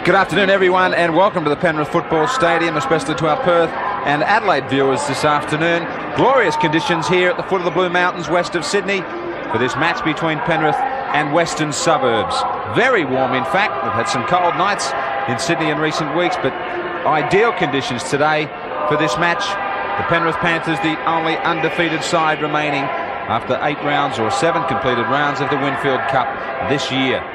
Good afternoon, everyone, and welcome to the Penrith Football Stadium, especially to our Perth and Adelaide viewers this afternoon. Glorious conditions here at the foot of the Blue Mountains west of Sydney for this match between Penrith and Western Suburbs. Very warm, in fact. We've had some cold nights in Sydney in recent weeks, but ideal conditions today for this match. The Penrith Panthers, the only undefeated side remaining after 8 rounds or 7 completed rounds of the Winfield Cup this year.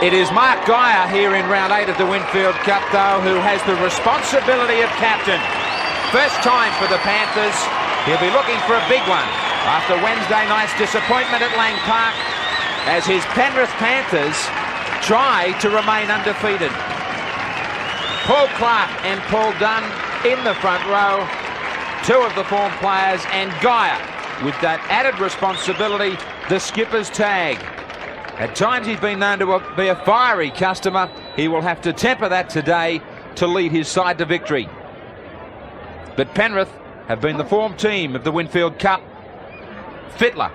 It is Mark Geyer here in round 8 of the Winfield Cup, though, who has the responsibility of captain. First time for the Panthers. He'll be looking for a big one after Wednesday night's disappointment at Lang Park, as his Penrith Panthers try to remain undefeated. Paul Clark and Paul Dunn in the front row, 2 of the form players, and Geyer with that added responsibility, the skipper's tag. At times he's been known to be a fiery customer. He will have to temper that today to lead his side to victory. But Penrith have been the form team of the Winfield Cup. Fittler,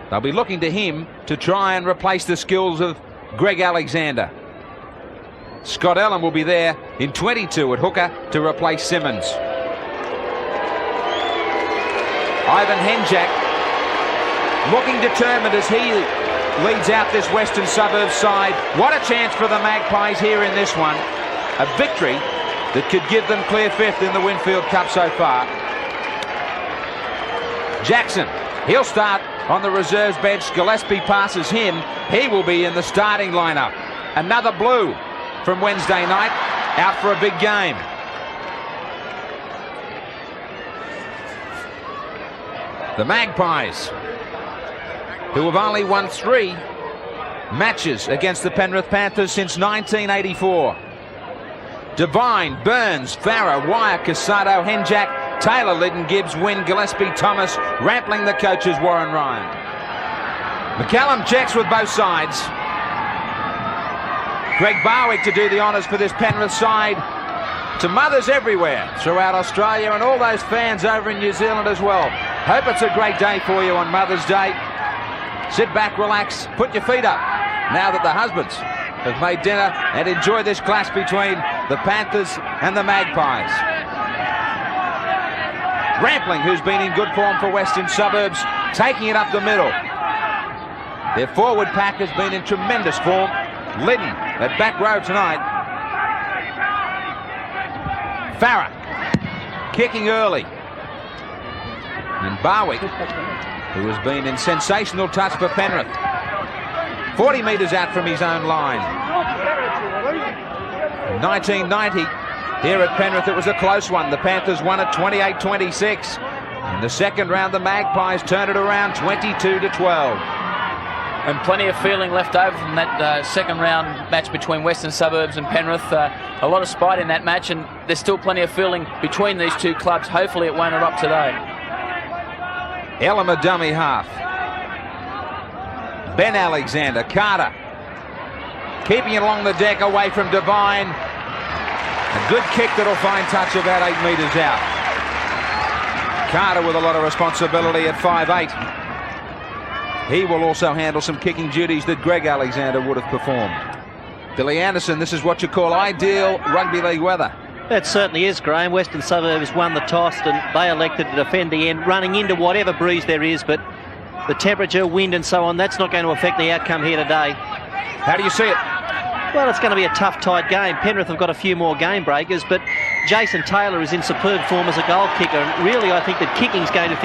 they'll be looking to him to try and replace the skills of Greg Alexander. Scott Allen will be there in 22 at hooker to replace Simmons. Ivan Henjak looking determined as he leads out this Western Suburbs side. What a chance for the Magpies here in this one. A victory that could give them clear 5th in the Winfield Cup so far. Jackson, he'll start on the reserves bench. Gillespie passes him. He will be in the starting lineup. Another blue from Wednesday night, out for a big game. The Magpies, who have only won 3 matches against the Penrith Panthers since 1984. Devine, Burns, Farah, Wire, Casado, Henjak, Taylor, Liddon, Gibbs, Wynn, Gillespie, Thomas, Rampling, the coaches, Warren Ryan. McCallum checks with both sides. Greg Barwick to do the honours for this Penrith side. To mothers everywhere throughout Australia and all those fans over in New Zealand as well. Hope it's a great day for you on Mother's Day. Sit back, relax, put your feet up now that the husbands have made dinner, and enjoy this clash between the Panthers and the Magpies. Rampling, who's been in good form for Western Suburbs, taking it up the middle. Their forward pack has been in tremendous form. Liddon at back row tonight. Farah kicking early. And Barwick, who has been in sensational touch for Penrith. 40 metres out from his own line. In 1990, here at Penrith, it was a close one. The Panthers won it 28-26. In the second round, the Magpies turned it around 22-12. And plenty of feeling left over from that second round match between Western Suburbs and Penrith. A lot of spite in that match, and there's still plenty of feeling between these two clubs. Hopefully it won't erupt today. Elmer dummy half. Ben Alexander, Carter, keeping it along the deck away from Devine. A good kick that'll find touch about 8 metres out. Carter with a lot of responsibility at 5'8". He will also handle some kicking duties that Greg Alexander would have performed. Billy Anderson, this is what you call ideal rugby league weather. That certainly is, Graham. Western Suburbs won the toss and they elected to defend the end, running into whatever breeze there is, but the temperature, wind and so on, that's not going to affect the outcome here today. How do you see it? Well, it's going to be a tough, tight game. Penrith have got a few more game breakers, but Jason Taylor is in superb form as a goal kicker, and really I think that kicking's going to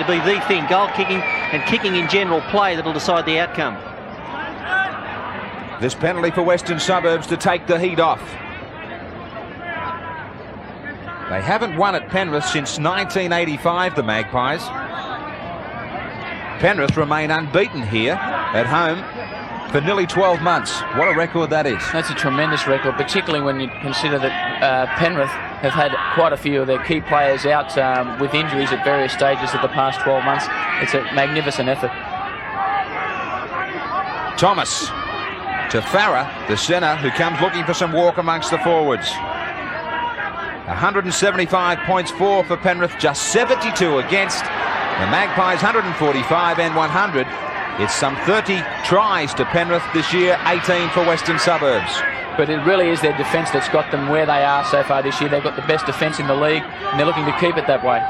be the thing. Goal kicking and kicking in general play that'll decide the outcome. This penalty for Western Suburbs to take the heat off. They haven't won at Penrith since 1985, the Magpies. Penrith remain unbeaten here at home for nearly 12 months. What a record that is. That's a tremendous record, particularly when you consider that Penrith have had quite a few of their key players out with injuries at various stages of the past 12 months. It's a magnificent effort. Thomas to Farah, the centre, who comes looking for some walk amongst the forwards. 175 points for Penrith, just 72 against. The Magpies 145 and 100. It's some 30 tries to Penrith this year, 18 for Western Suburbs. but it really is their defence that's got them where they are so far this year. They've got the best defence in the league, and they're looking to keep it that way.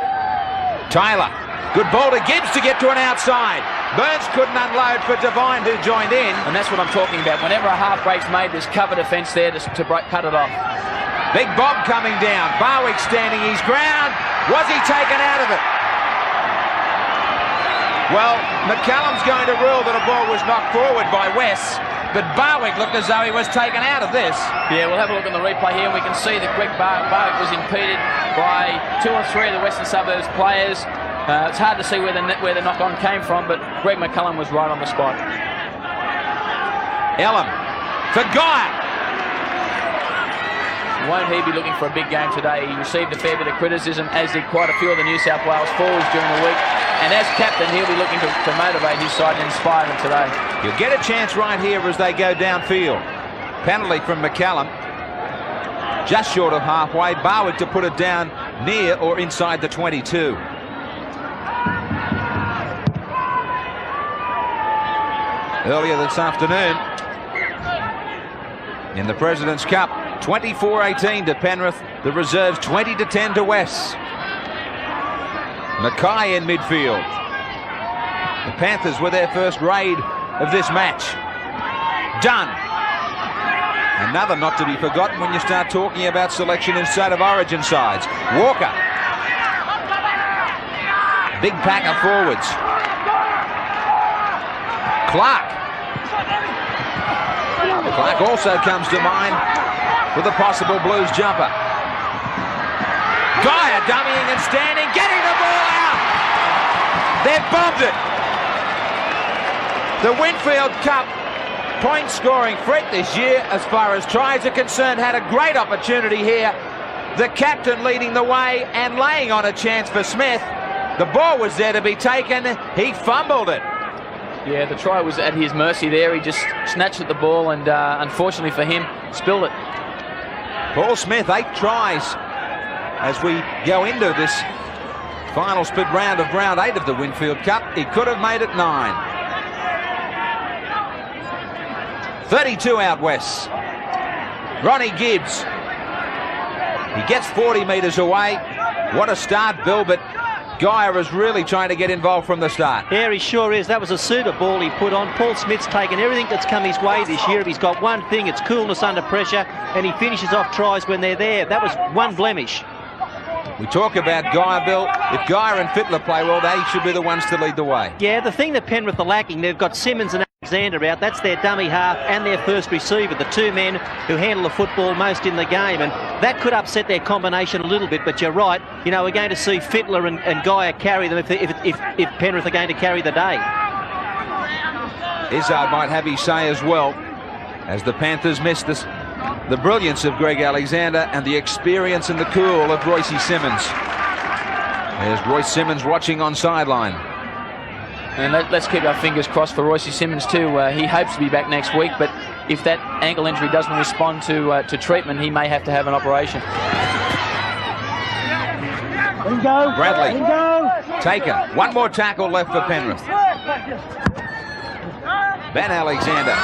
Taylor, good ball to Gibbs to get to an outside. Burns couldn't unload for Devine, who joined in. And that's what I'm talking about. Whenever a half break's made, there's cover defence there to cut it off. Big Bob coming down. Barwick standing his ground. Was he taken out of it? Well, McCallum's going to rule that a ball was knocked forward by West, but Barwick looked as though he was taken out of this. Yeah, we'll have a look at the replay here, and we can see that Greg Barwick was impeded by 2 or 3 of the Western Suburbs players. It's hard to see where the knock-on came from, but Greg McCallum was right on the spot. Ellum for Guy. Won't he be looking for a big game today? He received a fair bit of criticism, as did quite a few of the New South Wales forwards during the week. And as captain, he'll be looking to motivate his side and inspire them today. You'll get a chance right here as they go downfield. Penalty from McCallum. Just short of halfway. Barwick to put it down near or inside the 22. Earlier this afternoon, in the President's Cup, 24-18 to Penrith. The reserves 20-10 to West. Mackay in midfield. The Panthers with their first raid of this match. Dunn. Another not to be forgotten when you start talking about selection in State of Origin sides. Walker. Big pack of forwards. Clark. Clark also comes to mind with a possible Blues jumper. Geyer dummying and standing, getting the ball out. They've bombed it. The Winfield Cup point scoring freak this year, as far as tries are concerned, had a great opportunity here. The captain leading the way and laying on a chance for Smith. The ball was there to be taken. He fumbled it. Yeah, the try was at his mercy there. He just snatched at the ball and, unfortunately for him, spilled it. Paul Smith, 8 tries as we go into this final split round of round 8 of the Winfield Cup. He could have made it 9. 32 out west. Ronnie Gibbs. He gets 40 metres away. What a start, Bill, but Geyer is really trying to get involved from the start. Yeah, he sure is. That was a super ball he put on. Paul Smith's taken everything that's come his way this year. If he's got one thing, it's coolness under pressure, and he finishes off tries when they're there. That was one blemish. We talk about Geyer, Bill. If Geyer and Fittler play well, they should be the ones to lead the way. Yeah, the thing that Penrith are lacking, they've got Simmons and Alexander out. That's their dummy half and their first receiver, the 2 men who handle the football most in the game, and that could upset their combination a little bit. But you're right, you know, we're going to see Fittler and Geyer carry them if Penrith are going to carry the day. Izzard might have his say as well, as the Panthers miss the brilliance of Greg Alexander and the experience and the cool of Royce Simmons. There's Royce Simmons watching on sideline. And let's keep our fingers crossed for Royce Simmons too. He hopes to be back next week, but if that ankle injury doesn't respond to treatment, he may have to have an operation. Bradley taken. One more tackle left for Penrith. Ben Alexander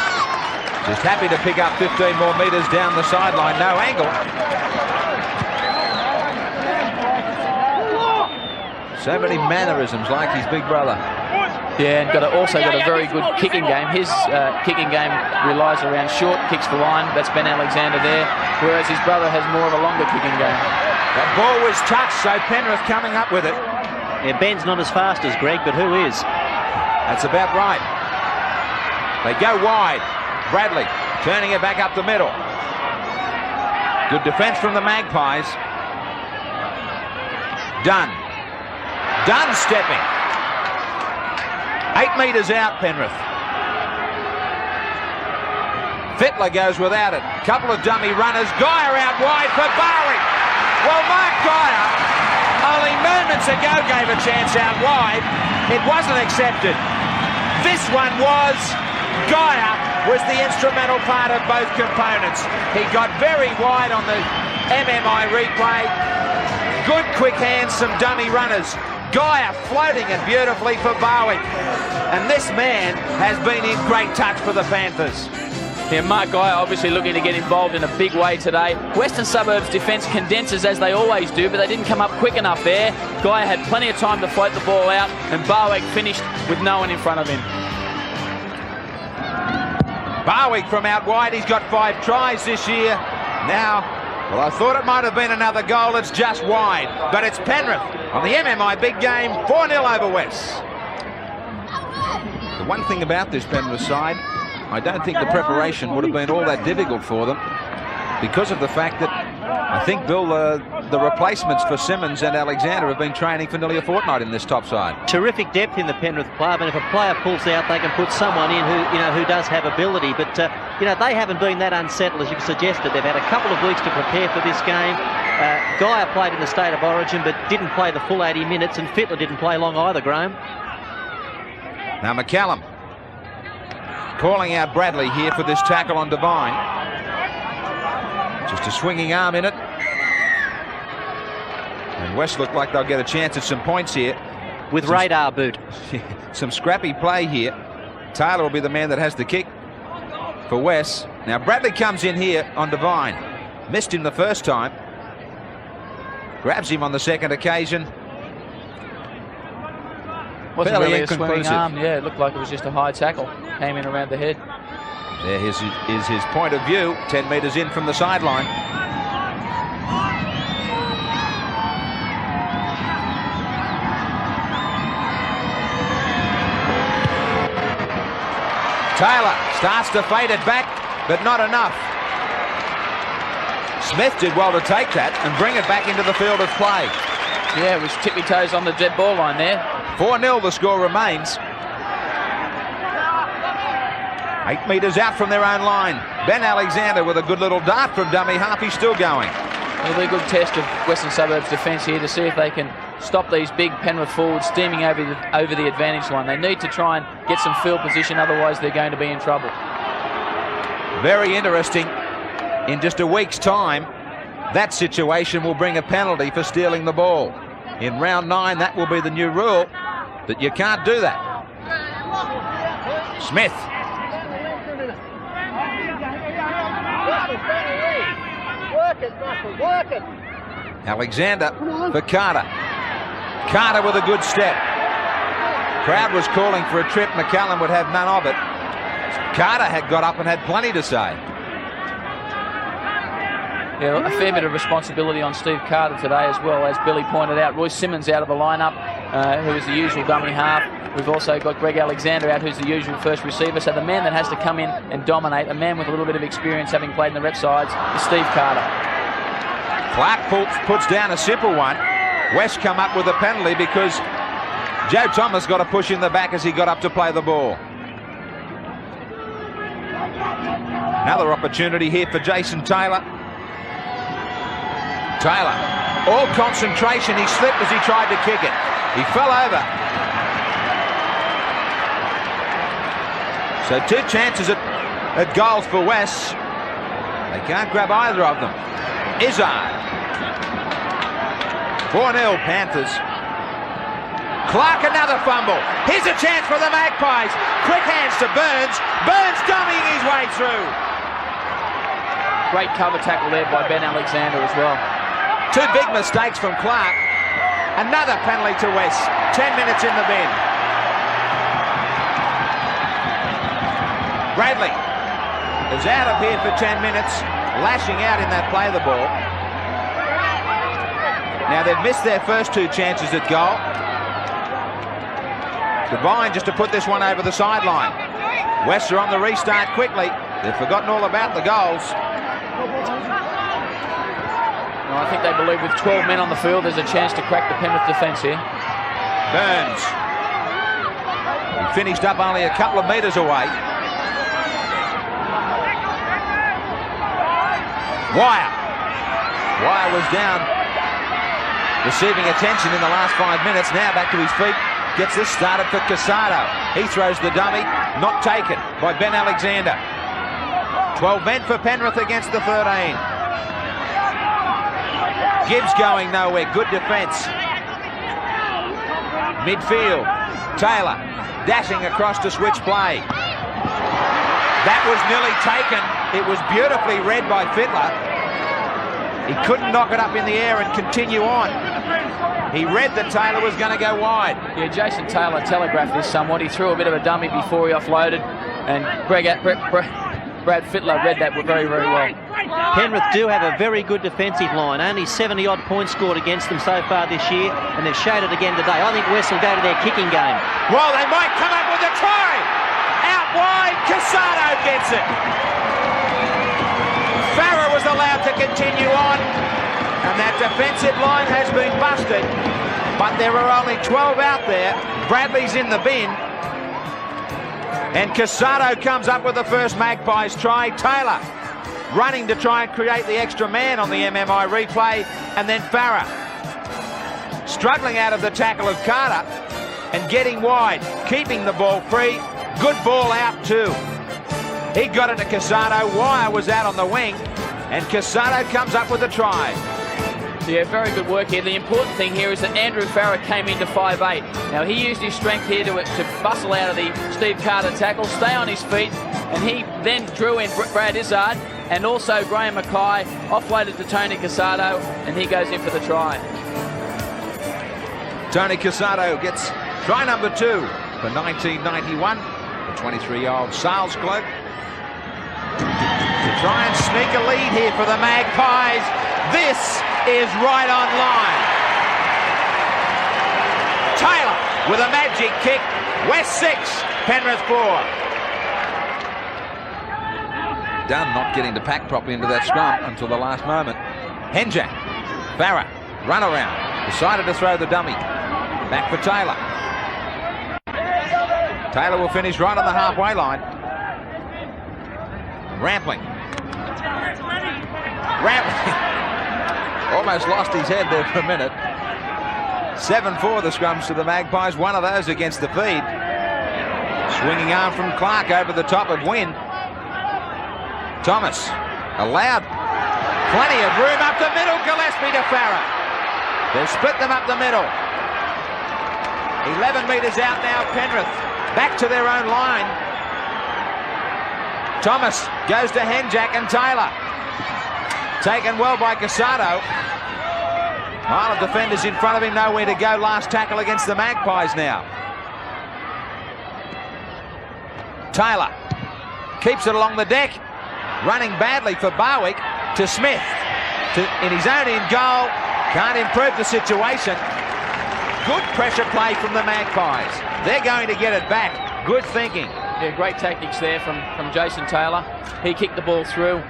just happy to pick up 15 more metres down the sideline. No angle. So many mannerisms like his big brother. Yeah, and also got a very good kicking game. His kicking game relies around short kicks for line. That's Ben Alexander there, whereas his brother has more of a longer kicking game. The ball was touched, so Penrith coming up with it. Yeah, Ben's not as fast as Greg, but who is? That's about right. They go wide. Bradley turning it back up the middle. Good defence from the Magpies. Dunn stepping. 8 metres out, Penrith. Fittler goes without it. Couple of dummy runners. Geyer out wide for Barwick. Well, Mark Geyer only moments ago gave a chance out wide. It wasn't accepted. This one was. Geyer was the instrumental part of both components. He got very wide on the MMI replay. Good quick hands, some dummy runners. Geyer floating it beautifully for Barwick. And this man has been in great touch for the Panthers. Yeah, Mark Guy obviously looking to get involved in a big way today. Western Suburbs defence condenses as they always do, but they didn't come up quick enough there. Guy had plenty of time to float the ball out, and Barwick finished with no one in front of him. Barwick from out wide. He's got 5 tries this year. Now, well, I thought it might have been another goal. It's just wide. But it's Penrith on the MMI big game, 4-0 over West. The one thing about this Penrith side, I don't think the preparation would have been all that difficult for them because of the fact that I think, Bill, the replacements for Simmons and Alexander have been training for nearly a fortnight in this top side. Terrific depth in the Penrith club, and if a player pulls out, they can put someone in who does have ability. But they haven't been that unsettled as you've suggested. They've had a couple of weeks to prepare for this game. Geyer played in the State of Origin, but didn't play the full 80 minutes, and Fittler didn't play long either, Graham. Now McCallum calling out Bradley here for this tackle on Devine. Just a swinging arm in it. And West look like they'll get a chance at some points here. With radar boot. Some scrappy play here. Taylor will be the man that has the kick for West. Now Bradley comes in here on Devine. Missed him the first time. Grabs him on the second occasion. Wasn't really a swinging arm. Yeah, it looked like it was just a high tackle. Came in around the head. There is his point of view. 10 metres in from the sideline. Taylor starts to fade it back, but not enough. Smith did well to take that and bring it back into the field of play. Yeah, it was tippy toes on the dead ball line there. 4-0 the score remains. 8 metres out from their own line. Ben Alexander with a good little dart from dummy half. He's still going. It'll be a good test of Western Suburbs defence here to see if they can stop these big Penrith forwards steaming over the advantage line. They need to try and get some field position, otherwise they're going to be in trouble. Very interesting. In just a week's time, that situation will bring a penalty for stealing the ball. In round 9, that will be the new rule, that you can't do that. Smith. Work it. Alexander for Carter. Carter with a good step. Crowd was calling for a trip. McCallum would have none of it. Carter had got up and had plenty to say. Yeah, a fair bit of responsibility on Steve Carter today as well, as Billy pointed out. Royce Simmons out of the lineup, who is the usual dummy half. We've also got Greg Alexander out, who's the usual first receiver. So the man that has to come in and dominate, a man with a little bit of experience having played in the rep sides, is Steve Carter. Clark puts down a simple one. West come up with a penalty because Joe Thomas got a push in the back as he got up to play the ball. Another opportunity here for Jason Taylor. Taylor, all concentration. He slipped as he tried to kick it. He fell over. So 2 chances at goals for West. They can't grab either of them. Izzard. 4-0 Panthers. Clark another fumble. Here's a chance for the Magpies. Quick hands to Burns. Burns dummying his way through. Great cover tackle there by Ben Alexander as well. 2 big mistakes from Clark. Another penalty to West. 10 minutes in the bin. Bradley is out of here for 10 minutes, lashing out in that play the ball. Now they've missed their first 2 chances at goal. Devine just to put this one over the sideline. West are on the restart quickly. They've forgotten all about the goals. I think they believe with 12 men on the field, there's a chance to crack the Penrith defence here. Burns. He finished up only a couple of metres away. Wire was down, receiving attention in the last 5 minutes. Now back to his feet. Gets this started for Casado. He throws the dummy. Not taken by Ben Alexander. 12 men for Penrith against the 13. Gibbs going nowhere. Good defence. Midfield. Taylor dashing across to switch play. That was nearly taken. It was beautifully read by Fittler. He couldn't knock it up in the air and continue on. He read that Taylor was going to go wide. Yeah, Jason Taylor telegraphed this somewhat. He threw a bit of a dummy before he offloaded, and Brad Fittler read that very, very well. Penrith do have a very good defensive line. Only 70-odd points scored against them so far this year, and they've showed it again today. I think West will go to their kicking game. Well, they might come up with a try. Out wide, Casado gets it. Farah was allowed to continue on, and that defensive line has been busted, but there are only 12 out there. Bradley's in the bin, and Casado comes up with the first Magpies try. Taylor running to try and create the extra man on the MMI replay, and then Farah struggling out of the tackle of Carter and getting wide, keeping the ball free. Good ball out too. He got it to Casado. Wire was out on the wing, and Casado comes up with a try. Yeah, very good work here. The important thing here is that Andrew Farah came into 5'8". Now, he used his strength here to bustle out of the Steve Carter tackle, stay on his feet, and he then drew in Brad Izzard, and also Graham Mackay offloaded to Tony Casado, and he goes in for the try. Tony Casado gets try number 2 for 1991. The 23-year-old sales clerk to try and sneak a lead here for the Magpies. This is right on line. Taylor with a magic kick. West 6, Penrith 4. Dunn not getting the pack properly into that scrum until the last moment. Henjak, Farah, run around. Decided to throw the dummy. Back for Taylor. Taylor will finish right on the halfway line. Rampling. Almost lost his head there for a minute. 7-4 the scrums to the Magpies. One of those against the feed. Swinging arm from Clark over the top of Wynn. Thomas allowed plenty of room up the middle. Gillespie to Farah. They've split them up the middle. 11 metres out now, Penrith. Back to their own line. Thomas goes to Henjak and Taylor. Taken well by Casado. Pile of defenders in front of him, nowhere to go. Last tackle against the Magpies now. Taylor keeps it along the deck. Running badly for Barwick to Smith. In his own in goal. Can't improve the situation. Good pressure play from the Magpies. They're going to get it back. Good thinking. Yeah, great tactics there from Jason Taylor. He kicked the ball through,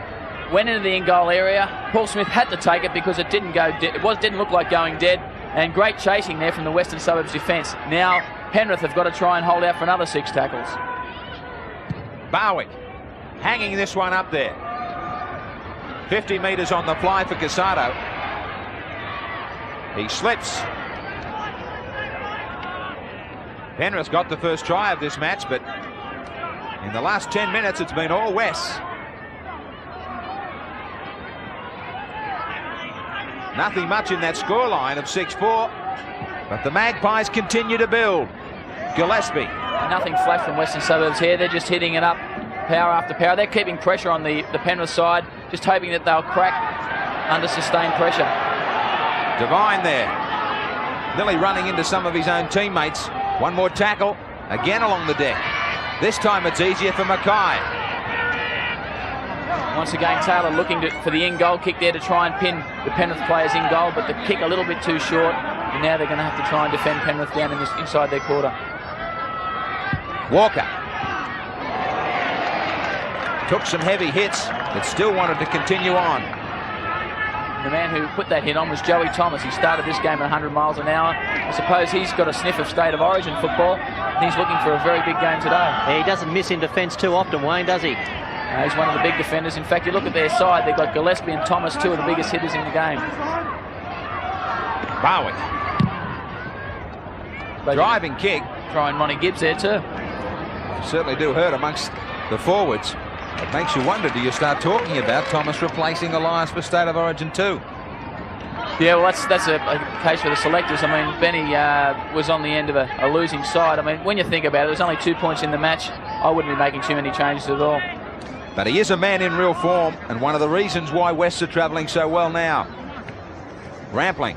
went into the in-goal area. Paul Smith had to take it because it didn't go. Didn't look like going dead. And great chasing there from the Western Suburbs defence. Now Penrith have got to try and hold out for another 6 tackles. Barwick hanging this one up there. 50 metres on the fly for Casado. He slips. Penrith got the first try of this match, but in the last 10 minutes it's been all West. Nothing much in that scoreline of 6-4, but the Magpies continue to build. Gillespie. Nothing flash from Western Suburbs here. They're just hitting it up, power after power. They're keeping pressure on the Penrith side, just hoping that they'll crack under sustained pressure. Devine there, nearly running into some of his own teammates. One more tackle, again along the deck. This time it's easier for Mackay. Once again, Taylor looking for the in-goal kick there to try and pin the Penrith players in goal, but the kick a little bit too short, and now they're going to have to try and defend Penrith down inside their quarter. Walker took some heavy hits, but still wanted to continue on. The man who put that hit on was Joey Thomas. He started this game at 100 miles an hour. I suppose he's got a sniff of State of Origin football, and he's looking for a very big game today. Yeah, he doesn't miss in defence too often, Wayne, does he? He's one of the big defenders. In fact, you look at their side, they've got Gillespie and Thomas, 2 of the biggest hitters in the game. Barwick. Driving kick. Trying Ronnie Gibbs there too. Certainly do hurt amongst the forwards. It makes you wonder, do you start talking about Thomas replacing Elias for State of Origin too? Yeah, well, that's a case for the selectors. I mean, Benny was on the end of a losing side. I mean, when you think about it, there's only 2 points in the match. I wouldn't be making too many changes at all. But he is a man in real form, and one of the reasons why Wests are travelling so well now. Rampling.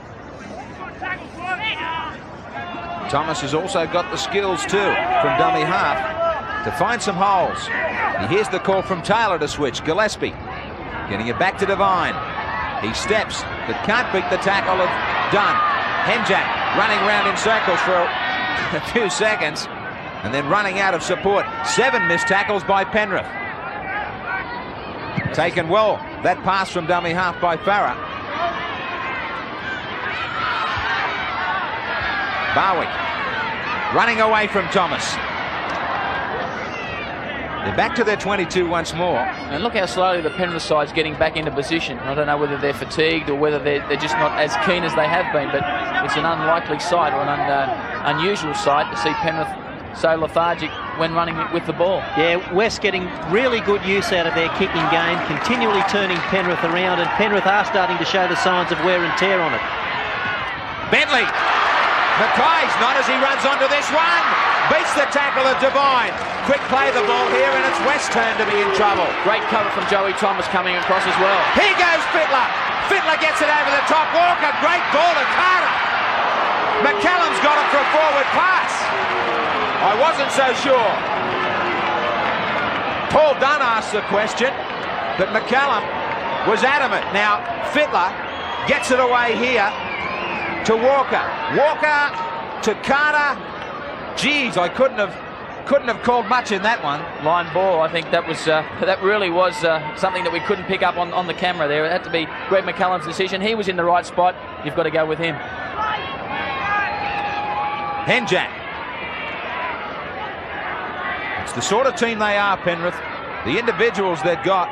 Thomas has also got the skills too from dummy half to find some holes. He hears the call from Taylor to switch. Gillespie getting it back to Devine. He steps, but can't beat the tackle of Dunn. Henjak running round in circles for a few seconds and then running out of support. 7 missed tackles by Penrith. Taken well, that pass from dummy half by Farah. Barwick running away from Thomas. They're back to their 22 once more. And look how slowly the Penrith side's getting back into position. I don't know whether they're fatigued or whether they're just not as keen as they have been, but it's an unlikely sight or an unusual sight to see Penrith so lethargic when running with the ball. Yeah, West getting really good use out of their kicking game, continually turning Penrith around, and Penrith are starting to show the signs of wear and tear on it. Bentley. Mackay's not as he runs onto this one. Beats the tackle of Devine. Quick play the ball here, and it's West's turn to be in trouble. Great cover from Joey Thomas coming across as well. Here goes Fittler. Fittler gets it over the top. Walker, great ball to Carter. McCallum's got it for a forward pass. I wasn't so sure. Paul Dunn asked the question, but McCallum was adamant. Now, Fittler gets it away here to Walker. Walker to Carter. Geez, I couldn't have called much in that one. Line ball. I think that was that really was something that we couldn't pick up on the camera there. It had to be Greg McCallum's decision. He was in the right spot. You've got to go with him. Henjak. It's the sort of team they are, Penrith. The individuals they've got.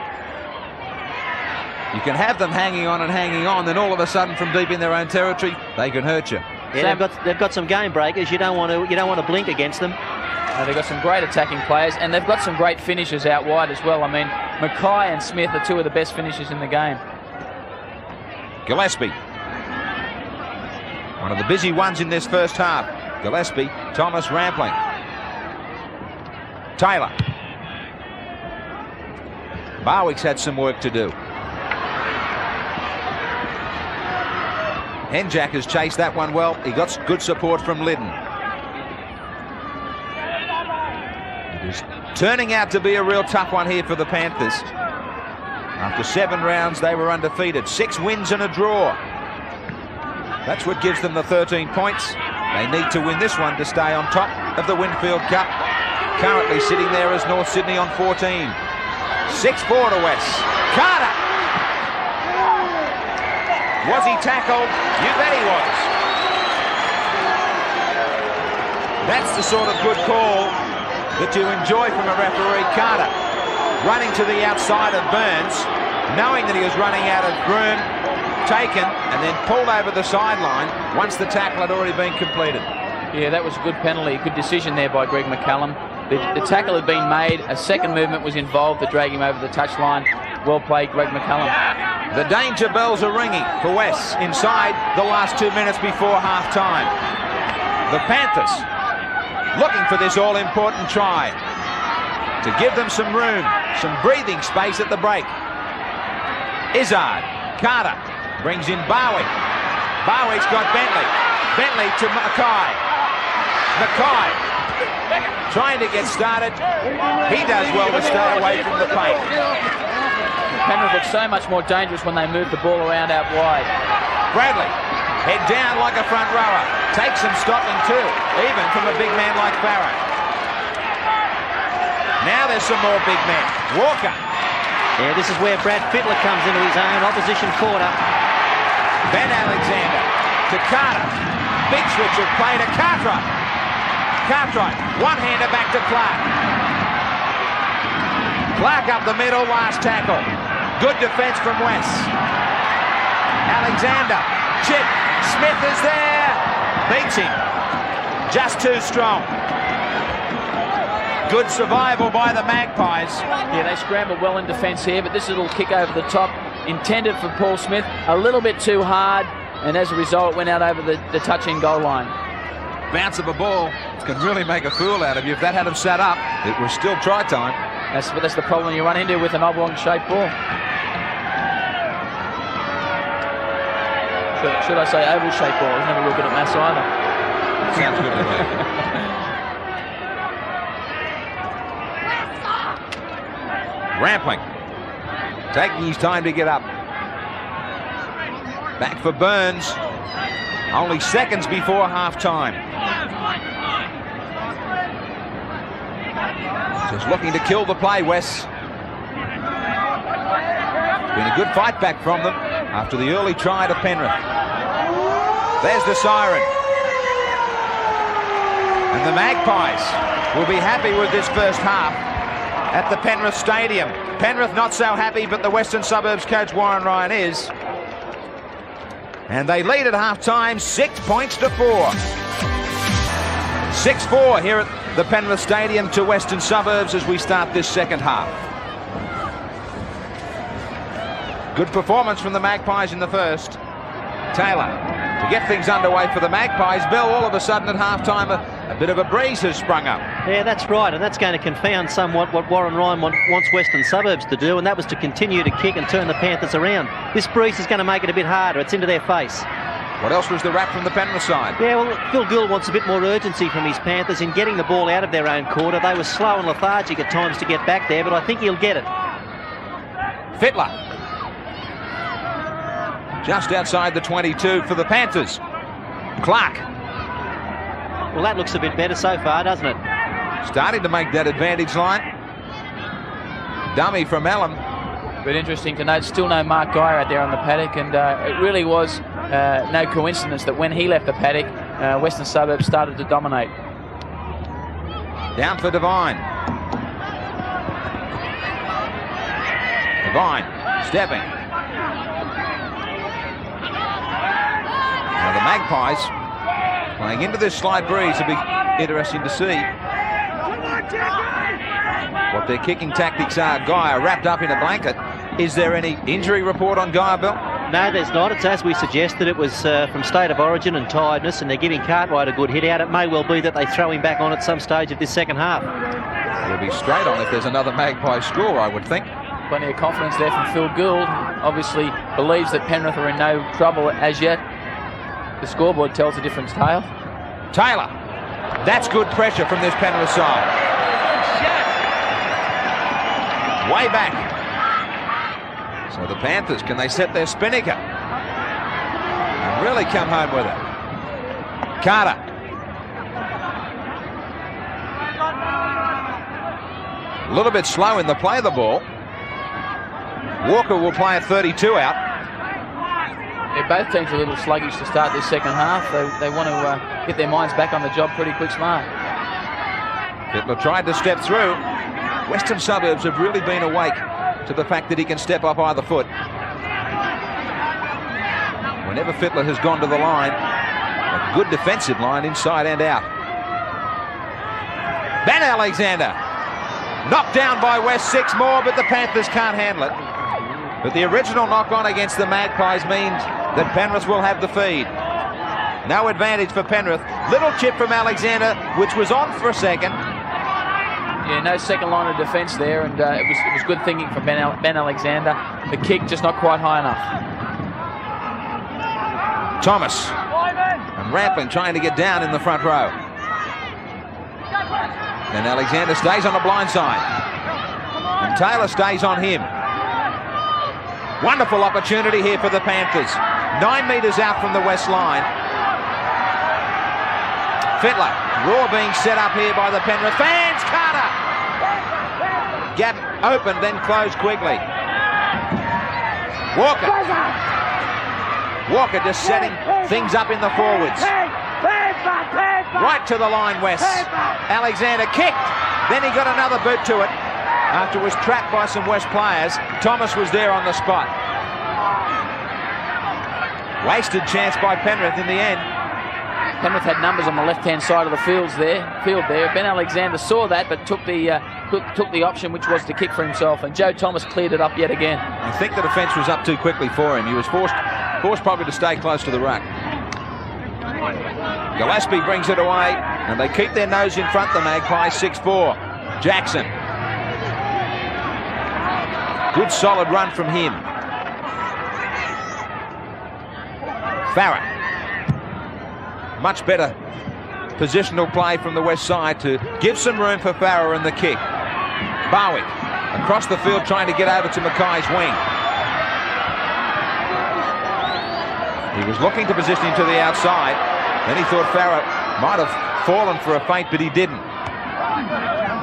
You can have them hanging on, then all of a sudden from deep in their own territory, they can hurt you. Yeah, they've got some game breakers. You don't want to blink against them. They've got some great attacking players, and they've got some great finishers out wide as well. I mean, Mackay and Smith are 2 of the best finishers in the game. Gillespie. One of the busy ones in this first half. Gillespie, Thomas, Rampling. Taylor. Barwick's had some work to do. Henjak has chased that one well. He got good support from Liddon. It is turning out to be a real tough one here for the Panthers. After 7 rounds, they were undefeated. 6 wins and a draw. That's what gives them the 13 points. They need to win this one to stay on top of the Winfield Cup. Currently sitting there as North Sydney on 14. 6-4 to West. Carter. Was he tackled? You bet he was. That's the sort of good call that you enjoy from a referee. Carter running to the outside of Burns, knowing that he was running out of room, taken and then pulled over the sideline once the tackle had already been completed. Yeah, that was a good penalty. Good decision there by Greg McCallum. The tackle had been made. A second movement was involved to drag him over the touchline. Well played, Greg McCallum. The danger bells are ringing for West inside the last 2 minutes before half-time. The Panthers looking for this all-important try to give them some room, some breathing space at the break. Izzard, Carter brings in Barwick. Barwick's got Bentley. Bentley to Mackay. Mackay trying to get started. He does well to stay away from the paint. Penrith look so much more dangerous when they move the ball around out wide. Bradley, head down like a front rower. Takes some stopping too, even from a big man like Farah. Now there's some more big men. Walker. Yeah, this is where Brad Fittler comes into his own. Opposition quarter. Ben Alexander to Carter. Big switch of play to Cartwright. Cartwright, one-hander back to Clark. Clark up the middle, last tackle. Good defence from West. Alexander, chip, Smith is there. Beats him. Just too strong. Good survival by the Magpies. Yeah, they scrambled well in defence here, but this little kick over the top, intended for Paul Smith, a little bit too hard, and as a result, went out over the touch-in goal line. Bounce of a ball can really make a fool out of you. If that had him sat up, it was still try time. That's the problem you run into with an oblong-shaped ball. Should I say oval-shaped ball? I was never real good at maths either. Sounds good to me. Rampling taking his time to get up. Back for Burns. Only seconds before half-time. Just looking to kill the play, Wes. Been a good fight back from them after the early try to Penrith. There's the siren. And the Magpies will be happy with this first half at the Penrith Stadium. Penrith not so happy, but the Western Suburbs coach Warren Ryan is. And they lead at half-time 6 points to 4. 6-4 here at the Penrith Stadium to Western Suburbs as we start this second half. Good performance from the Magpies in the first. Taylor to get things underway for the Magpies. Bill, all of a sudden at half-time a bit of a breeze has sprung up. Yeah, that's right, and that's going to confound somewhat what Warren Ryan wants Western Suburbs to do, and that was to continue to kick and turn the Panthers around. This breeze is going to make it a bit harder. It's into their face. What else was the rap from the Penrith side? Yeah, well, Phil Gould wants a bit more urgency from his Panthers in getting the ball out of their own quarter. They were slow and lethargic at times to get back there, but I think he'll get it. Fittler. Just outside the 22 for the Panthers. Clark. Well, that looks a bit better so far, doesn't it? Starting to make that advantage line. Dummy from Allen. But interesting to note, still no Mark Geyer out there on the paddock, and it really was no coincidence that when he left the paddock, Western Suburbs started to dominate. Down for Devine. Devine stepping. Now the Magpies playing into this slight breeze. It'll be interesting to see what their kicking tactics are. Geyer wrapped up in a blanket. Is there any injury report on Geyer, Bill? No, there's not. It's as we suggested. It was from state of origin and tiredness, and they're giving Cartwright a good hit out. It may well be that they throw him back on at some stage of this second half. He'll be straight on if there's another Magpie score, I would think. Plenty of confidence there from Phil Gould. Obviously believes that Penrith are in no trouble as yet. The scoreboard tells a different tale. Taylor. That's good pressure from this Penrith side. Way back. So the Panthers, can they set their spinnaker and really come home with it? Carter. A little bit slow in the play of the ball. Walker will play a 32 out. Yeah, both teams are a little sluggish to start this second half. They want to get their minds back on the job pretty quick smart. Fittler tried to step through. Western Suburbs have really been awake to the fact that he can step up either foot. Whenever Fittler has gone to the line, a good defensive line inside and out. Ben Alexander knocked down by West. 6 more, but the Panthers can't handle it. But the original knock on against the Magpies means that Penrith will have the feed. No advantage for Penrith. Little chip from Alexander, which was on for a second. Yeah, no second line of defence there, and it was good thinking from Ben Alexander. The kick just not quite high enough. Thomas and Rampling trying to get down in the front row. And Alexander stays on the blind side. And Taylor stays on him. Wonderful opportunity here for the Panthers. 9 metres out from the west line. Fittler. Raw being set up here by the Penrith fans. Carter. Gap open, then closed quickly. Walker. Walker just setting things up in the forwards. Right to the line, West. Alexander kicked. Then he got another boot to it after it was trapped by some West players. Thomas was there on the spot. Wasted chance by Penrith in the end. Penrith had numbers on the left-hand side of the field there. Ben Alexander saw that, but took the option, which was to kick for himself, and Joe Thomas cleared it up yet again. I think the defence was up too quickly for him. He was forced probably to stay close to the ruck. Gillespie brings it away, and they keep their nose in front, the Magpies. 6-4. Jackson. Good solid run from him. Farah. Much better positional play from the west side to give some room for Farah in the kick. Barwick across the field trying to get over to Mackay's wing. He was looking to position him to the outside. Then he thought Farah might have fallen for a feint, but he didn't.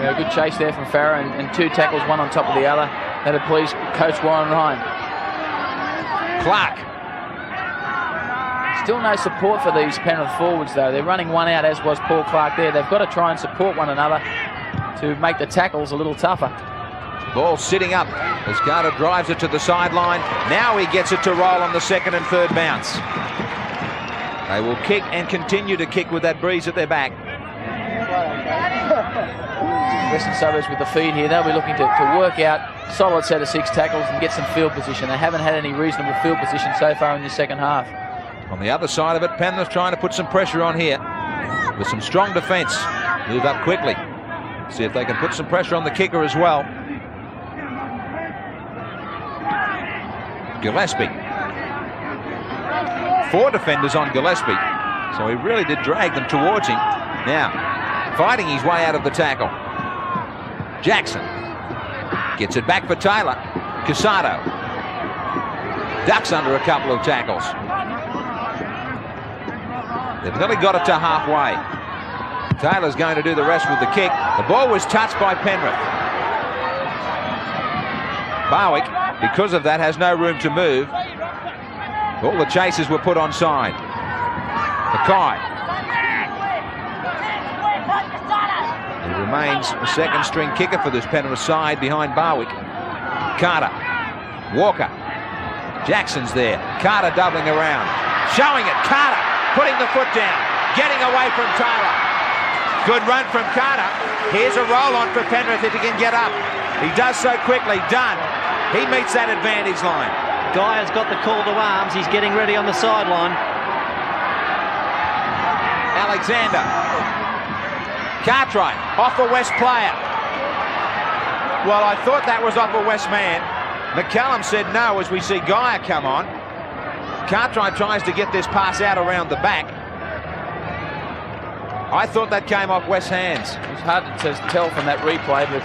Yeah, good chase there from Farah and two tackles, one on top of the other. That'd please Coach Warren Ryan. Clark. Still no support for these Penrith forwards, though. They're running one out, as was Paul Clark there. They've got to try and support one another to make the tackles a little tougher. Ball sitting up as Carter drives it to the sideline. Now he gets it to roll on the second and third bounce. They will kick and continue to kick with that breeze at their back. Western Suburbs with the feed here. They'll be looking to work out solid set of 6 tackles and get some field position. They haven't had any reasonable field position so far in the second half. On the other side of it, Penrith trying to put some pressure on here with some strong defence. Move up quickly. See if they can put some pressure on the kicker as well. Gillespie. 4 defenders on Gillespie, so he really did drag them towards him. Now, fighting his way out of the tackle. Jackson gets it back for Taylor. Casado ducks under a couple of tackles. They've nearly got it to halfway. Taylor's going to do the rest with the kick. The ball was touched by Penrith. Barwick, because of that, has no room to move. All the chases were put onside. Mackay. He remains a second string kicker for this Penrith side behind Barwick. Carter. Walker. Jackson's there. Carter doubling around. Showing it. Carter putting the foot down. Getting away from Taylor. Good run from Carter. Here's a roll on for Penrith if he can get up. He does so quickly. Done. He meets that advantage line. Guy has got the call to arms. He's getting ready on the sideline. Alexander. Cartwright off a West player. Well, I thought that was off a West man. McCallum said no as we see Guy come on. Cartwright tries to get this pass out around the back. I thought that came off West's hands. It was hard to tell from that replay, but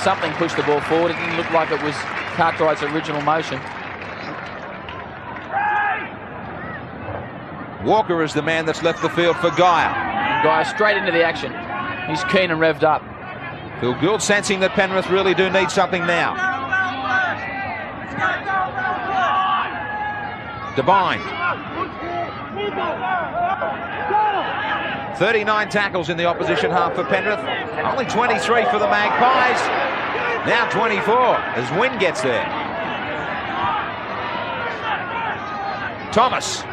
something pushed the ball forward. It didn't look like it was Cartwright's original motion. Walker is the man that's left the field for Guy. Guy straight into the action. He's keen and revved up. Phil Gould sensing that Penrith really do need something now. Devine. 39 tackles in the opposition half for Penrith. Only 23 for the Magpies. Now 24 as Wynn gets there. Thomas.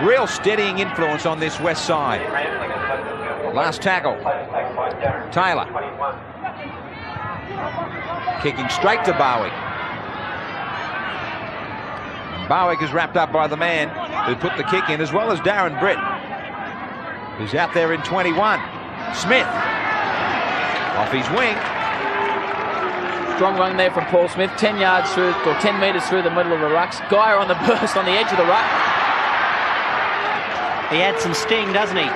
Real steadying influence on this west side. Last tackle. Taylor. Kicking straight to Barwick. Barwick is wrapped up by the man who put the kick in, as well as Darren Britt, who's out there in 21. Smith. Off his wing. Strong run there from Paul Smith. 10 yards through, or 10 metres through the middle of the rucks. Guy on the burst on the edge of the ruck. He adds some sting, doesn't he?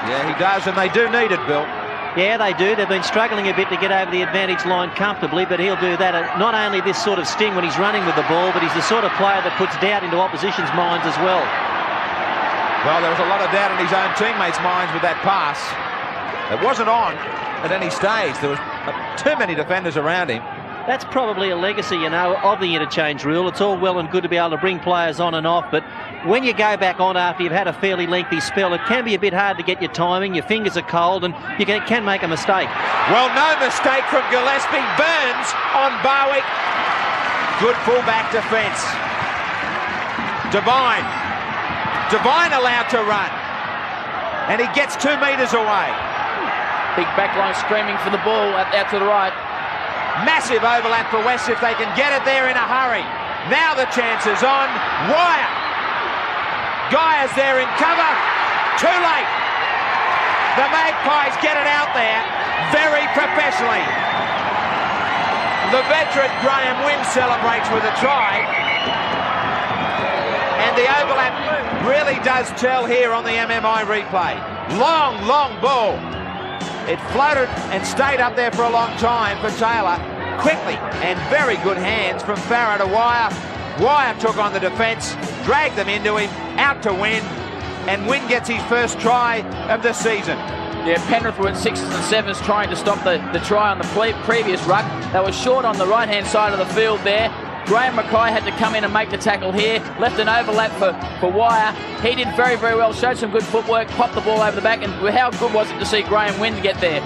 Yeah, he does, and they do need it, Bill. Yeah, they do. They've been struggling a bit to get over the advantage line comfortably, but he'll do that. Not only this sort of sting when he's running with the ball, but he's the sort of player that puts doubt into opposition's minds as well. Well, there was a lot of doubt in his own teammates' minds with that pass. It wasn't on at any stage. There was too many defenders around him. That's probably a legacy, you know, of the interchange rule. It's all well and good to be able to bring players on and off, but when you go back on after you've had a fairly lengthy spell, it can be a bit hard to get your timing. Your fingers are cold and you can make a mistake. Well, no mistake from Gillespie. Burns on Barwick. Good fullback defence. Devine. Devine allowed to run. And he gets 2 metres away. Big backline screaming for the ball out to the right. Massive overlap for West if they can get it there in a hurry. Now the chance is on. Wire. Guy is there in cover. Too late. The Magpies get it out there very professionally. The veteran Graham Wynn celebrates with a try. And the overlap really does tell here on the MMI replay. Long, long ball. It floated and stayed up there for a long time for Taylor. Quickly and very good hands from Farah to Wire. Wire took on the defence, dragged them into him, out to Wynn, and Wynn gets his first try of the season. Yeah, Penrith were at 6s and 7s trying to stop the try on the previous ruck. They were short on the right-hand side of the field there. Graham Mackay had to come in and make the tackle here. Left an overlap for Wire. He did very, very well, showed some good footwork, popped the ball over the back, and how good was it to see Graham Wynn get there?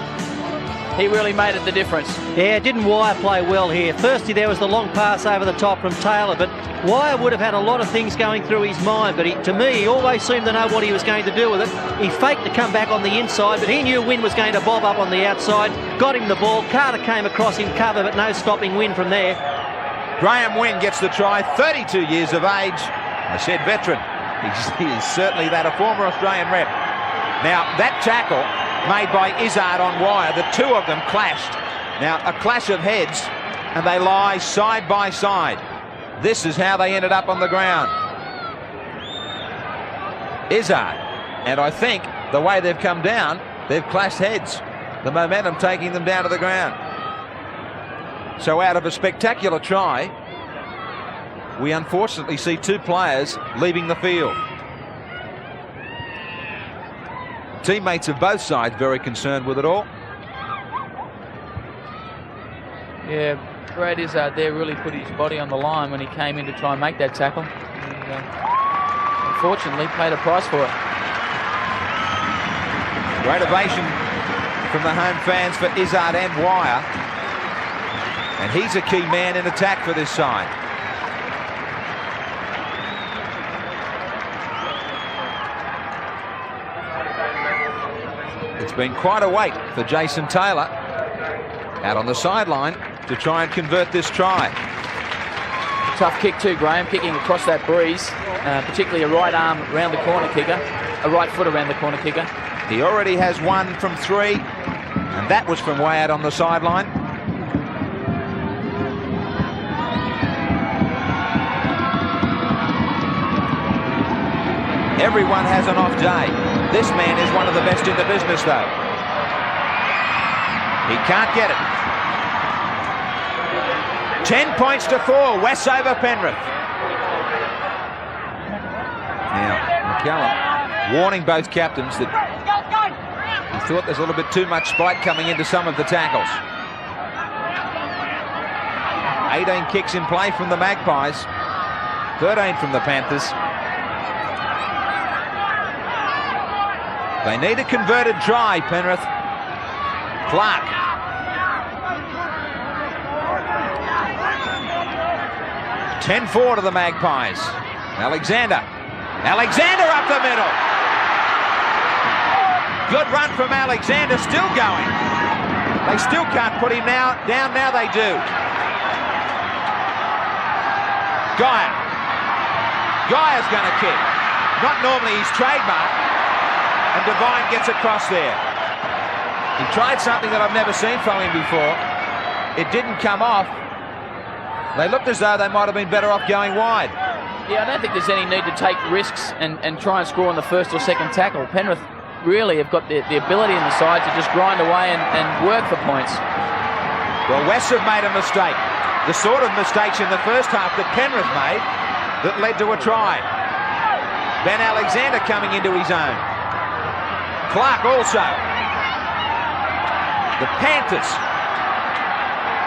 He really made it the difference. Yeah, didn't Wire play well here? Firstly, there was the long pass over the top from Taylor, but Wire would have had a lot of things going through his mind, but to me, he always seemed to know what he was going to do with it. He faked to come back on the inside, but he knew Wynn was going to bob up on the outside, got him the ball. Carter came across in cover, but no stopping Wynn from there. Graham Wynn gets the try, 32 years of age. I said veteran. He is certainly that, a former Australian rep. Now, that tackle made by Izzard on Wire, the two of them clashed. Now, a clash of heads, and they lie side by side. This is how they ended up on the ground. Izzard, and I think the way they've come down, they've clashed heads. The momentum taking them down to the ground. So out of a spectacular try, we unfortunately see two players leaving the field. Teammates of both sides very concerned with it all. Yeah, Brad Izzard there really put his body on the line when he came in to try and make that tackle. And, unfortunately, paid a price for it. Great ovation from the home fans for Izzard and Wire. And he's a key man in attack for this side. It's been quite a wait for Jason Taylor out on the sideline to try and convert this try. Tough kick too, Graham, kicking across that breeze, particularly a right arm around the corner kicker, a right foot around the corner kicker. He already has one from 3, and that was from way out on the sideline. Everyone has an off day. This man is one of the best in the business, though. He can't get it. 10 points to 4, West over Penrith. Now, McCallum warning both captains that he thought there's a little bit too much spite coming into some of the tackles. 18 kicks in play from the Magpies, 13 from the Panthers. They need a converted try, Penrith. Clark. (10-4) to the Magpies. Alexander up the middle. Good run from Alexander, still going. They still can't put him down, now they do. Guyer's going to kick. Not normally his trademark. And Devine gets across there. He tried something that I've never seen from him before. It didn't come off. They looked as though they might have been better off going wide. Yeah, I don't think there's any need to take risks and try and score on the first or second tackle. Penrith really have got the ability in the side to just grind away and work for points. Well, West have made a mistake. The sort of mistakes in the first half that Penrith made that led to a try. Ben Alexander coming into his own. Clark also. The Panthers.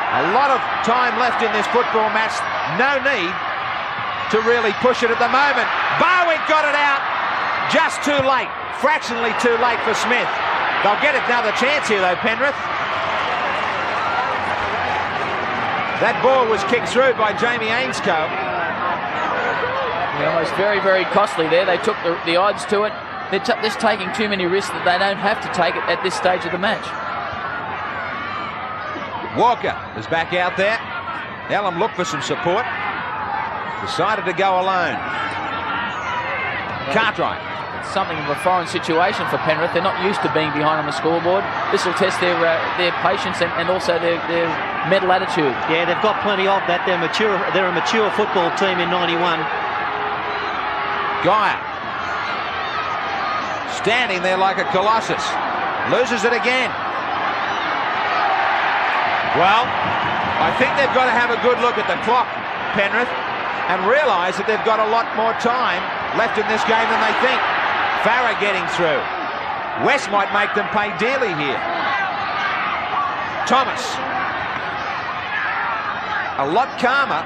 A lot of time left in this football match. No need to really push it at the moment. Barwick got it out just too late. Fractionally too late for Smith. They'll get another chance here though, Penrith. That ball was kicked through by Jamie Ainscough. Yeah, almost very, very costly there. They took the odds to it. They're just taking too many risks that they don't have to take it at this stage of the match. Walker is back out there. Elam looked for some support. Decided to go alone. Cartwright. It's something of a foreign situation for Penrith. They're not used to being behind on the scoreboard. This will test their patience and also their mental attitude. Yeah, they've got plenty of that. They're a mature football team in 91. Geyer. Standing there like a colossus. Loses it again. Well, I think they've got to have a good look at the clock, Penrith, and realise that they've got a lot more time left in this game than they think. Farah getting through. West might make them pay dearly here. Thomas. A lot calmer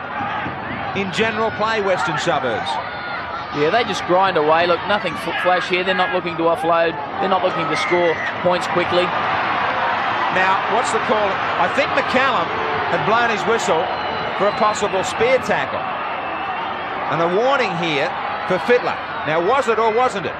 in general play, Western Suburbs. Yeah, they just grind away. Look, nothing flash here. They're not looking to offload. They're not looking to score points quickly. Now, what's the call? I think McCallum had blown his whistle for a possible spear tackle. And a warning here for Fittler. Now, was it or wasn't it?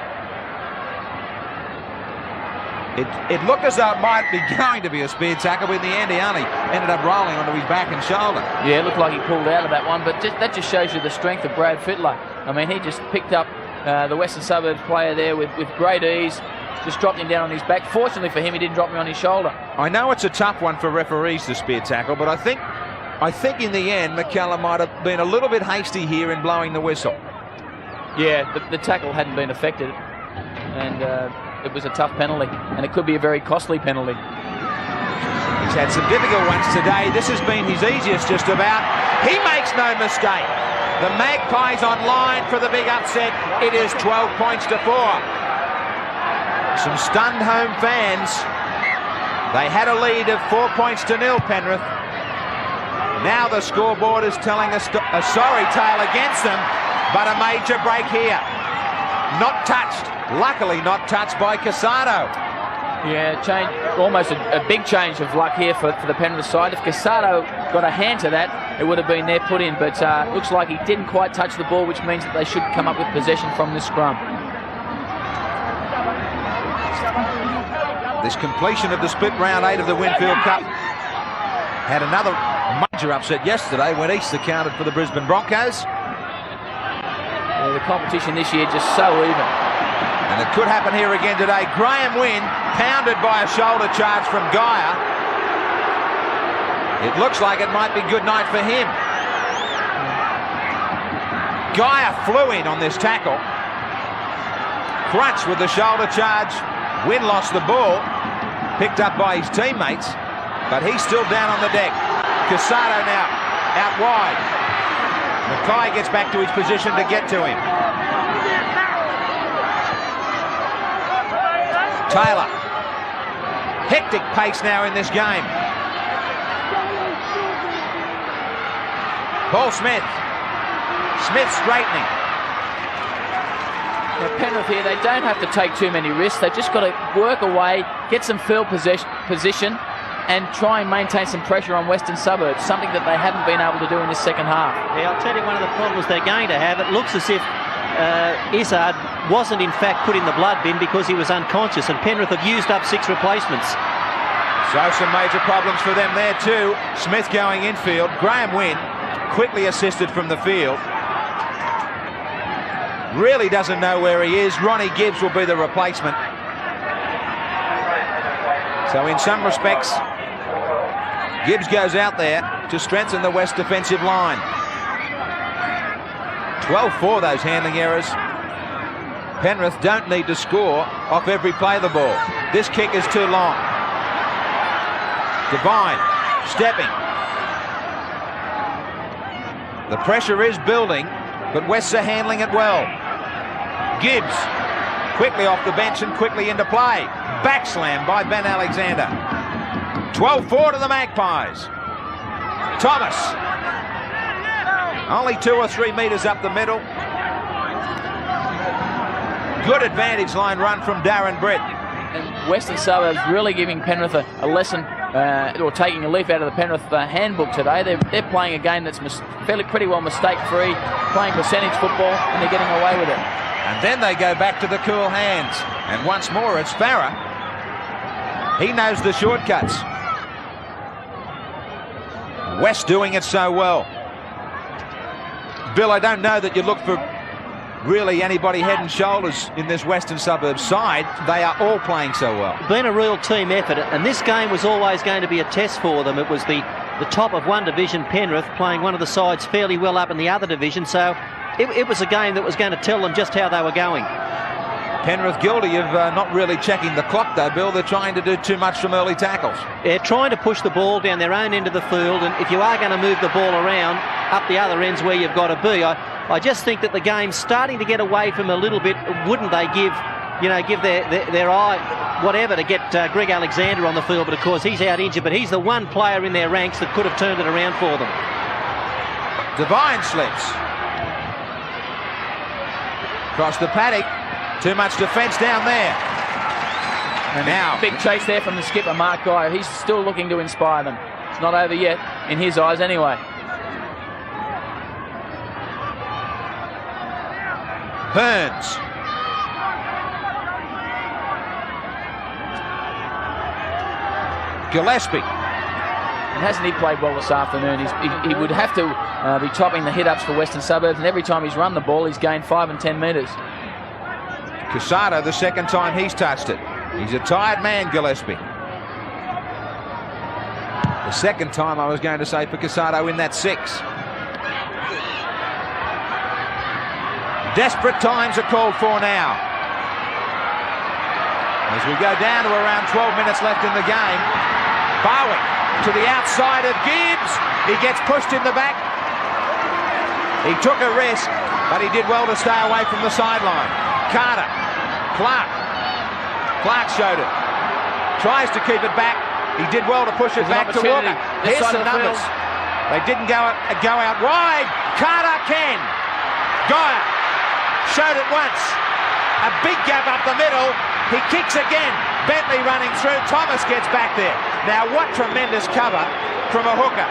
It looked as though it might be going to be a spear tackle, but in the end he only ended up rolling onto his back and shoulder. Yeah, it looked like he pulled out of that one, but that just shows you the strength of Brad Fittler. I mean, he just picked up the Western Suburbs player there with great ease, just dropped him down on his back. Fortunately for him, he didn't drop him on his shoulder. I know it's a tough one for referees, the spear tackle, but I think in the end McCallum might have been a little bit hasty here in blowing the whistle. Yeah, the tackle hadn't been affected, and it was a tough penalty, and it could be a very costly penalty. He's had some difficult ones today. This has been his easiest just about. He makes no mistake. The Magpies online for the big upset. It is 12 points to 4. Some stunned home fans. They had a lead of 4 points to 0, Penrith. Now the scoreboard is telling us a sorry tale against them, but a major break here. Not touched. Luckily not touched by Casado. Yeah, almost a big change of luck here for the Penrith side. If Casado got a hand to that, it would have been their put in, but looks like he didn't quite touch the ball, which means that they should come up with possession from this scrum. This completion of the split round 8 of the Winfield Cup had another major upset yesterday when Easter counted for the Brisbane Broncos. Yeah, the competition this year just so even. And it could happen here again today. Graham Wynn pounded by a shoulder charge from Geyer. It looks like it might be good night for him. Geyer flew in on this tackle. Crunch with the shoulder charge. Wynn lost the ball. Picked up by his teammates. But he's still down on the deck. Casado now out wide. Mackay gets back to his position to get to him. Taylor. Hectic pace now in this game. Paul Smith. Smith straightening. Now Penrith here, they don't have to take too many risks. They've just got to work away, get some field position, and try and maintain some pressure on Western Suburbs, something that they haven't been able to do in this second half. Yeah, I'll tell you one of the problems they're going to have. It looks as if Izzard wasn't in fact put in the blood bin because he was unconscious, and Penrith have used up 6 replacements. So some major problems for them there too. Smith going infield. Graham Wynn quickly assisted from the field. Really doesn't know where he is. Ronnie Gibbs will be the replacement. So in some respects, Gibbs goes out there to strengthen the West defensive line. 12-4 those handling errors. Penrith don't need to score off every play of the ball. This kick is too long. Devine stepping. The pressure is building, but Wests are handling it well. Gibbs quickly off the bench and quickly into play. Backslam by Ben Alexander. 12-4 to the Magpies. Thomas. Only 2 or 3 metres up the middle. Good advantage line run from Darren Britt. And Western Suburbs really giving Penrith a lesson, or taking a leaf out of the Penrith handbook today. They're playing a game that's pretty well mistake-free, playing percentage football, and they're getting away with it. And then they go back to the cool hands. And once more, it's Farah. He knows the shortcuts. West doing it so well. Bill, I don't know that you look for really anybody head and shoulders in this Western Suburbs side. They are all playing so well. Been a real team effort, and this game was always going to be a test for them. It was the top of one division, Penrith, playing one of the sides fairly well up in the other division, so it was a game that was going to tell them just how they were going. Penrith guilty of not really checking the clock though, Bill. They're trying to do too much from early tackles. They're trying to push the ball down their own end of the field, and if you are going to move the ball around, up the other end's where you've got to be. I just think that the game's starting to get away from a little bit. Wouldn't they give their eye whatever to get Greg Alexander on the field, but of course he's out injured, but he's the one player in their ranks that could have turned it around for them. Devine slips across the paddock. Too much defence down there. And now big chase there from the skipper, Mark Geyer. He's still looking to inspire them. It's not over yet, in his eyes anyway. Burns. Gillespie. And hasn't he played well this afternoon? He would have to be topping the hit-ups for Western Suburbs, and every time he's run the ball, he's gained 5 and 10 metres. Casado, the second time he's touched it. He's a tired man, Gillespie. The second time, I was going to say, for Casado in that 6. Desperate times are called for now. As we go down to around 12 minutes left in the game, Barwick to the outside of Gibbs. He gets pushed in the back. He took a risk, but he did well to stay away from the sideline. Carter. Clark showed it. Tries to keep it back. He did well to push it back to Walker. Here's some numbers. They didn't go out wide. Carter can. Geyer showed it once. A big gap up the middle. He kicks again. Bentley running through. Thomas gets back there. Now what tremendous cover from a hooker.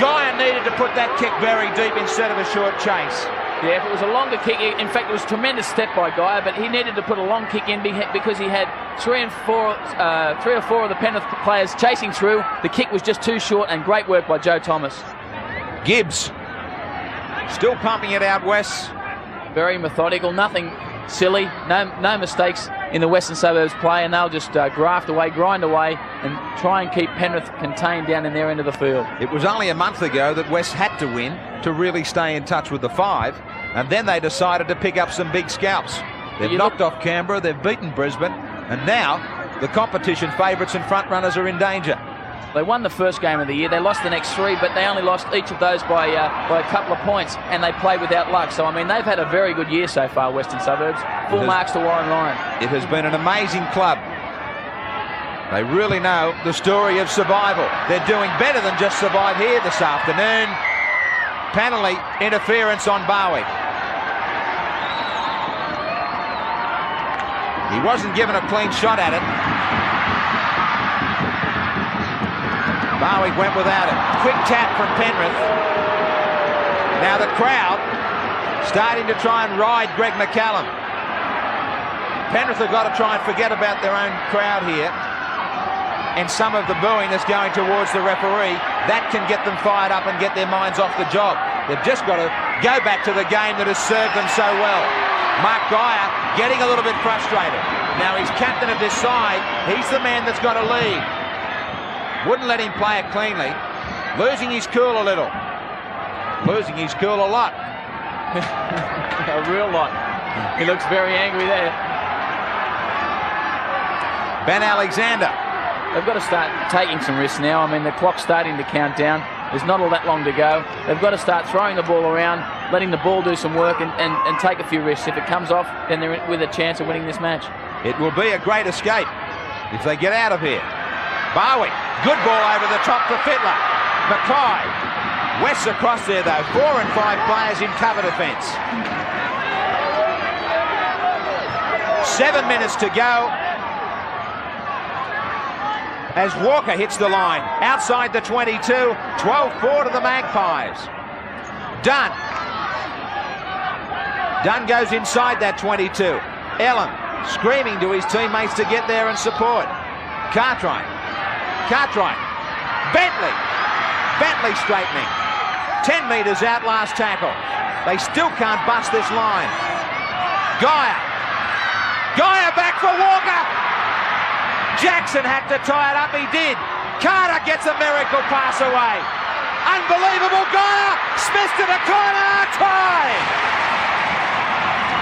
Geyer needed to put that kick very deep instead of a short chase. Yeah, if it was a longer kick, in fact, it was a tremendous step by Geyer, but he needed to put a long kick in because he had 3 or 4 of the Penrith players chasing through. The kick was just too short, and great work by Joe Thomas. Gibbs still pumping it out, Wes. Very methodical, nothing silly, no mistakes in the Western Suburbs play, and they'll just graft away, grind away, and try and keep Penrith contained down in their end of the field. It was only a month ago that West had to win to really stay in touch with the 5, and then they decided to pick up some big scalps. They've knocked off Canberra, they've beaten Brisbane, and now the competition favourites and front runners are in danger. They won the first game of the year. They lost the next 3, but they only lost each of those by a couple of points, and they played without luck. So, I mean, they've had a very good year so far, Western Suburbs. Full marks to Warren Lyon. It has been an amazing club. They really know the story of survival. They're doing better than just survive here this afternoon. Penalty interference on Barwick. He wasn't given a clean shot at it. Barwick went without it. Quick tap from Penrith. Now the crowd starting to try and ride Greg McCallum. Penrith have got to try and forget about their own crowd here and some of the booing that's going towards the referee. That can get them fired up and get their minds off the job. They've just got to go back to the game that has served them so well. Mark Geyer getting a little bit frustrated. Now he's captain of this side. He's the man that's got to lead. Wouldn't let him play it cleanly. Losing his cool a little. Losing his cool a lot. A real lot. He looks very angry there. Ben Alexander. They've got to start taking some risks now. I mean, the clock's starting to count down. There's not all that long to go. They've got to start throwing the ball around, letting the ball do some work and take a few risks. If it comes off, then they're with a chance of winning this match. It will be a great escape if they get out of here. Barwick, good ball over the top for Fittler. Mackay. West across there though. 4 and 5 players in cover defence. 7 minutes to go. As Walker hits the line. Outside the 22. 12-4 to the Magpies. Dunn. Dunn goes inside that 22. Ellen screaming to his teammates to get there and support. Cartwright. Bentley straightening. 10 metres out, last tackle. They still can't bust this line. Geyer back for Walker. Jackson had to tie it up, he did. Carter gets a miracle pass away. Unbelievable, Geyer. Smith to the corner, try.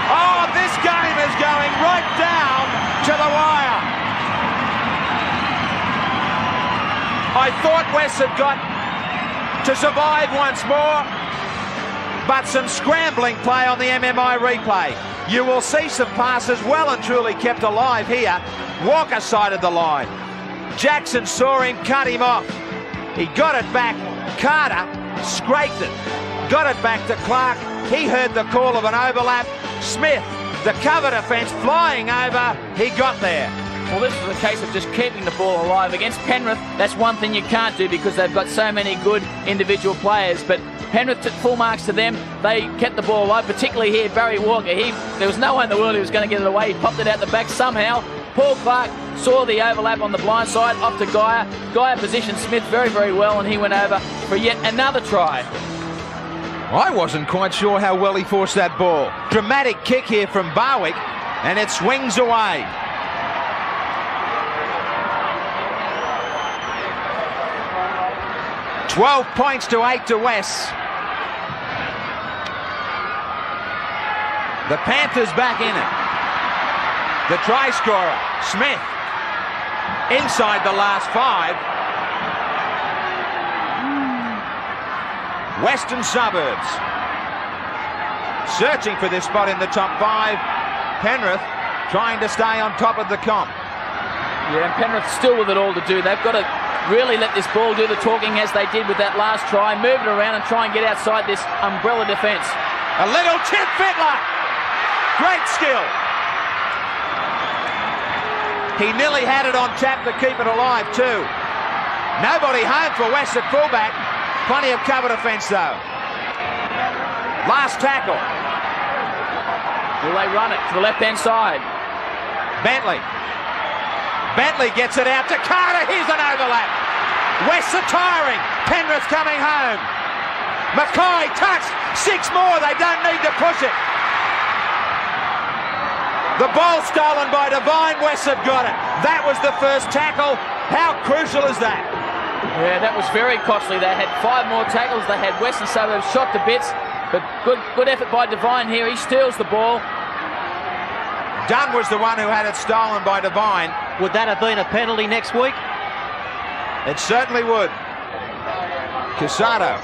Oh, this game is going right down to the wire. I thought West had got to survive once more, but some scrambling play on the MMI replay. You will see some passes well and truly kept alive here. Walker sided the line. Jackson saw him, cut him off. He got it back. Carter scraped it. Got it back to Clark. He heard the call of an overlap. Smith, the cover defence, flying over. He got there. Well, this is a case of just keeping the ball alive. Against Penrith, that's one thing you can't do because they've got so many good individual players. But Penrith took full marks to them. They kept the ball alive, particularly here, Barry Walker. There was no way in the world he was going to get it away. He popped it out the back somehow. Paul Clark saw the overlap on the blind side, off to Geyer. Geyer positioned Smith very, very well, and he went over for yet another try. I wasn't quite sure how well he forced that ball. Dramatic kick here from Barwick, and it swings away. $12 points to 8 to West. The Panthers back in it. The try scorer, Smith, inside the last 5. Western Suburbs searching for this spot in the top 5. Penrith trying to stay on top of the comp. Yeah, and Penrith still with it all to do. They've got to really let this ball do the talking as they did with that last try. Move it around and try and get outside this umbrella defence. A little tip, Fittler. Great skill. He nearly had it on tap to keep it alive too. Nobody home for West at fullback. Plenty of cover defence though. Last tackle. Will they run it to the left-hand side? Bentley gets it out to Carter. Here's an overlap. West are tiring. Penrith coming home. Mackay touched. 6 more. They don't need to push it. The ball stolen by Devine. West have got it. That was the first tackle. How crucial is that? Yeah, that was very costly. They had 5 more tackles. They had Western Suburbs shot to bits. But good effort by Devine here. He steals the ball. Dunn was the one who had it stolen by Devine. Would that have been a penalty next week? It certainly would. Casado.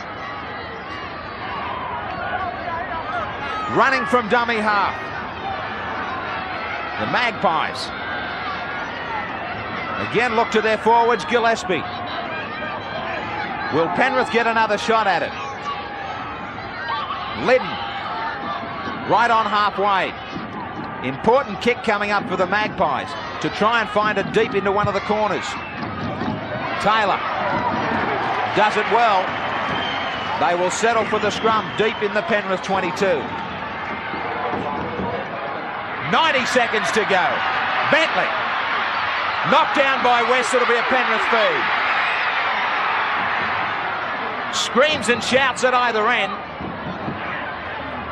Running from dummy half. The Magpies. Again look to their forwards, Gillespie. Will Penrith get another shot at it? Liddon. Right on halfway. Important kick coming up for the Magpies to try and find it deep into one of the corners. Taylor does it well. They will settle for the scrum deep in the Penrith 22. 90 seconds to go. Bentley. Knocked down by West. It'll be a Penrith feed. Screams and shouts at either end.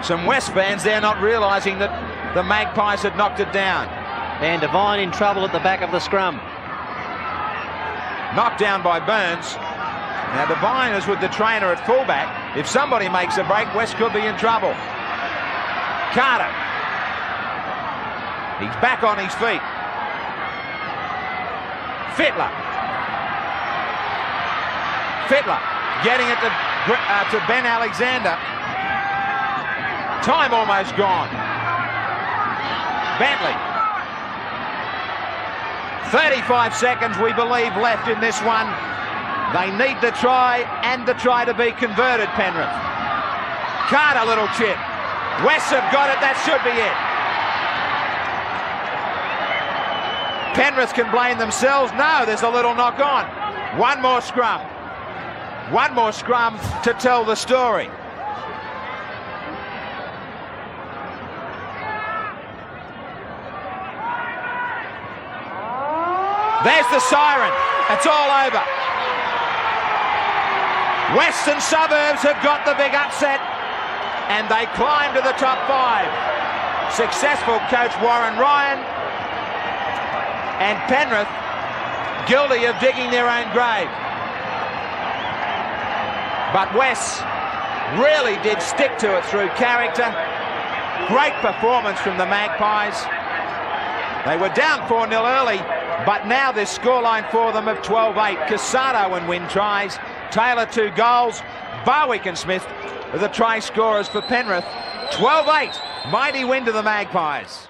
Some West fans there not realising that the Magpies had knocked it down. And Devine in trouble at the back of the scrum. Knocked down by Burns. Now Devine is with the trainer at fullback. If somebody makes a break, West could be in trouble. Carter. He's back on his feet. Fittler getting it to Ben Alexander. Time almost gone. Bentley. 35 seconds, we believe, left in this one. They need the try and the try to be converted, Penrith. Carter, little chip. West have got it. That should be it. Penrith can blame themselves. No, there's a little knock on. One more scrum. One more scrum to tell the story. There's the siren. It's all over. Western Suburbs have got the big upset. and they climb to the top 5. Successful coach Warren Ryan, and Penrith guilty of digging their own grave. But West really did stick to it through character. Great performance from the Magpies. They were down 4-0 early, but now this scoreline for them of 12-8. Casado and Wynn tries. Taylor 2 goals. Barwick and Smith are the try scorers for Penrith. 12-8. Mighty win to the Magpies.